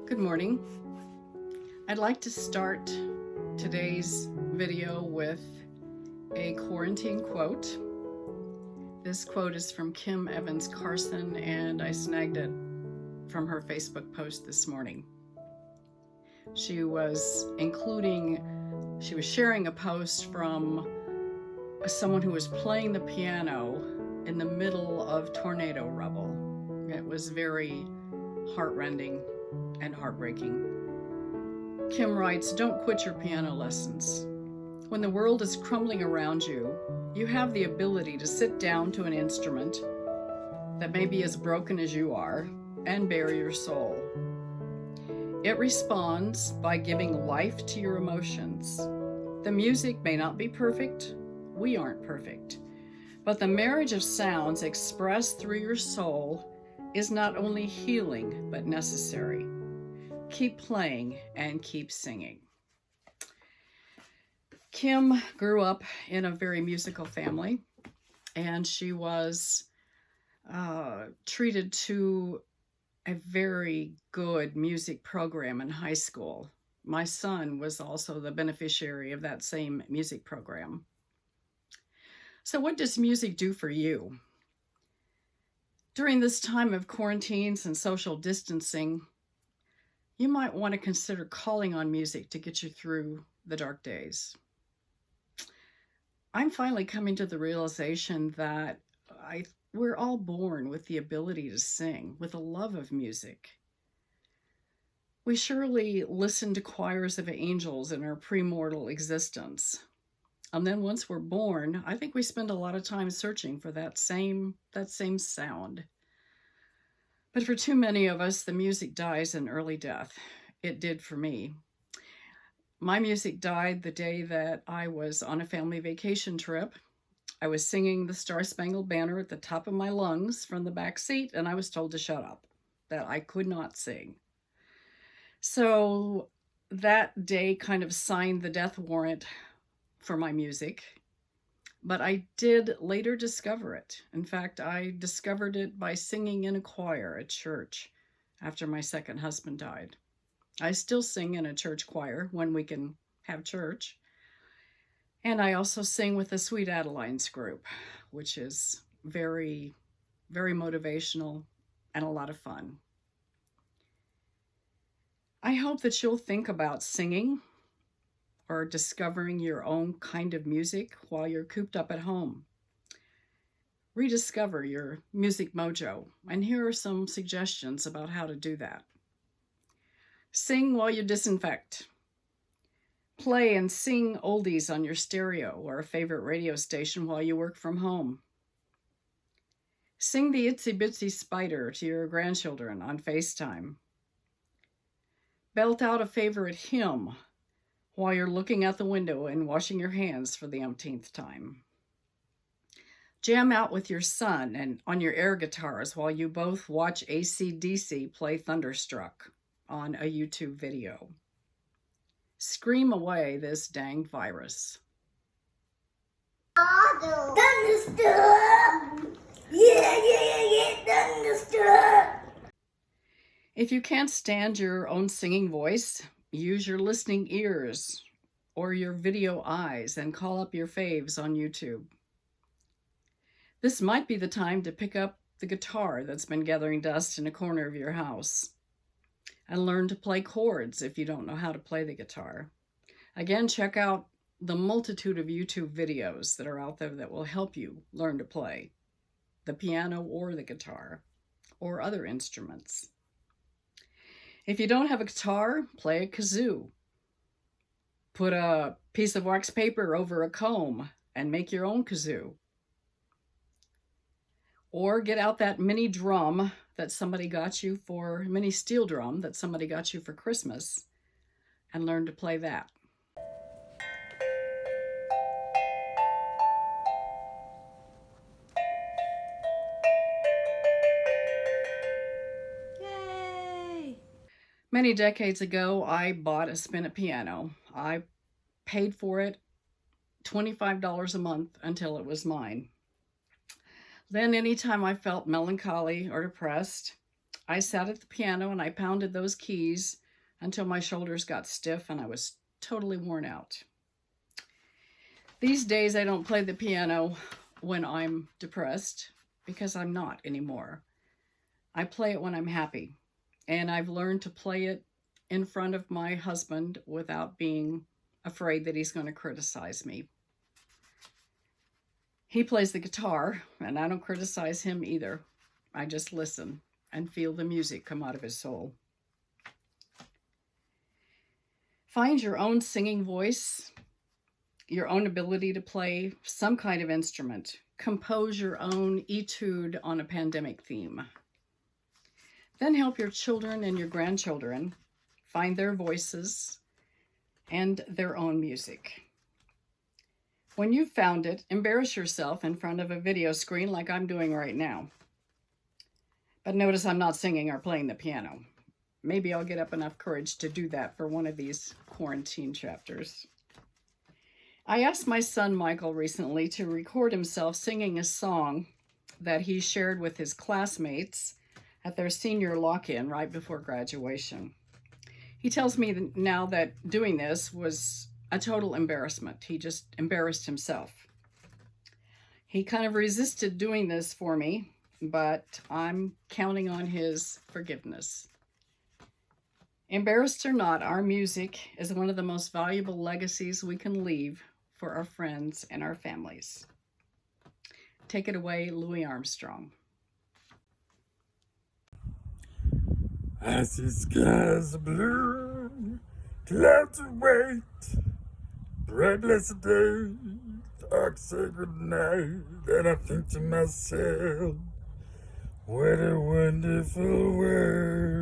Good morning. I'd like to start today's video with a quarantine quote. This quote is from Kim Evans Carson, and I snagged it from her Facebook post this morning. She was sharing a post from someone who was playing the piano in the middle of tornado rubble. It was very heartrending and heartbreaking. Kim writes, "Don't quit your piano lessons. When the world is crumbling around you, you have the ability to sit down to an instrument that may be as broken as you are and bare your soul. It responds by giving life to your emotions. The music may not be perfect. We aren't perfect. But the marriage of sounds expressed through your soul is not only healing, but necessary. Keep playing and keep singing." Kim grew up in a very musical family, and she was treated to a very good music program in high school. My son was also the beneficiary of that same music program. So what does music do for you? During this time of quarantines and social distancing, you might want to consider calling on music to get you through the dark days. I'm finally coming to the realization that we're all born with the ability to sing, with a love of music. We surely listen to choirs of angels in our premortal existence. And then once we're born, I think we spend a lot of time searching for that same sound. But for too many of us, the music dies an early death. It did for me. My music died the day that I was on a family vacation trip. I was singing the Star-Spangled Banner at the top of my lungs from the back seat, and I was told to shut up, that I could not sing. So that day kind of signed the death warrant for my music, but I did later discover it. In fact, I discovered it by singing in a choir at church after my second husband died. I still sing in a church choir when we can have church. And I also sing with the Sweet Adelines group, which is very, very motivational and a lot of fun. I hope that you'll think about singing or discovering your own kind of music while you're cooped up at home. Rediscover your music mojo, and here are some suggestions about how to do that. Sing while you disinfect. Play and sing oldies on your stereo or a favorite radio station while you work from home. Sing the Itsy Bitsy Spider to your grandchildren on FaceTime. Belt out a favorite hymn while you're looking out the window and washing your hands for the umpteenth time. Jam out with your son and on your air guitars while you both watch AC/DC play Thunderstruck on a YouTube video. Scream away this dang virus. Thunderstruck! Yeah, Thunderstruck! If you can't stand your own singing voice, use your listening ears or your video eyes and call up your faves on YouTube. This might be the time to pick up the guitar that's been gathering dust in a corner of your house and learn to play chords if you don't know how to play the guitar. Again, check out the multitude of YouTube videos that are out there that will help you learn to play the piano or the guitar or other instruments. If you don't have a guitar, play a kazoo. Put a piece of wax paper over a comb and make your own kazoo. Or get out that mini drum that somebody got you mini steel drum that somebody got you for Christmas and learn to play that. Yay! Many decades ago, I bought a spinet piano. I paid for it $25 a month until it was mine. Then anytime I felt melancholy or depressed, I sat at the piano and I pounded those keys until my shoulders got stiff and I was totally worn out. These days, I don't play the piano when I'm depressed because I'm not anymore. I play it when I'm happy, and I've learned to play it in front of my husband without being afraid that he's going to criticize me. He plays the guitar, and I don't criticize him either. I just listen and feel the music come out of his soul. Find your own singing voice, your own ability to play some kind of instrument. Compose your own etude on a pandemic theme. Then help your children and your grandchildren find their voices and their own music. When you've found it, embarrass yourself in front of a video screen like I'm doing right now. But notice I'm not singing or playing the piano. Maybe I'll get up enough courage to do that for one of these quarantine chapters. I asked my son Michael recently to record himself singing a song that he shared with his classmates at their senior lock-in right before graduation. He tells me now that doing this was a total embarrassment. He just embarrassed himself. He kind of resisted doing this for me, but I'm counting on his forgiveness. Embarrassed or not, our music is one of the most valuable legacies we can leave for our friends and our families. Take it away, Louis Armstrong. I see skies blue, clouds are white, bright blessed day, dark sacred night, and I think to myself, what a wonderful world.